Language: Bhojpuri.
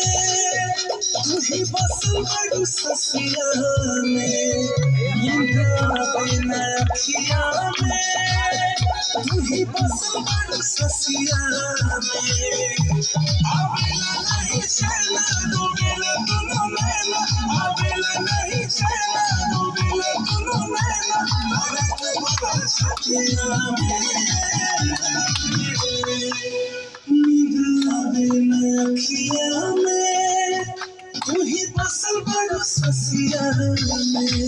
तू ही बस बड़ू ससिया में अखिया में तू ही बस बड़ू ससिया में आवेला नहीं चैना डूबेला दुनो नैना आवेला नहीं चैना डूबेला दुनो नैना ससिया में नींद आवेला अखिया में तू ही बसल बड़ो ससिया में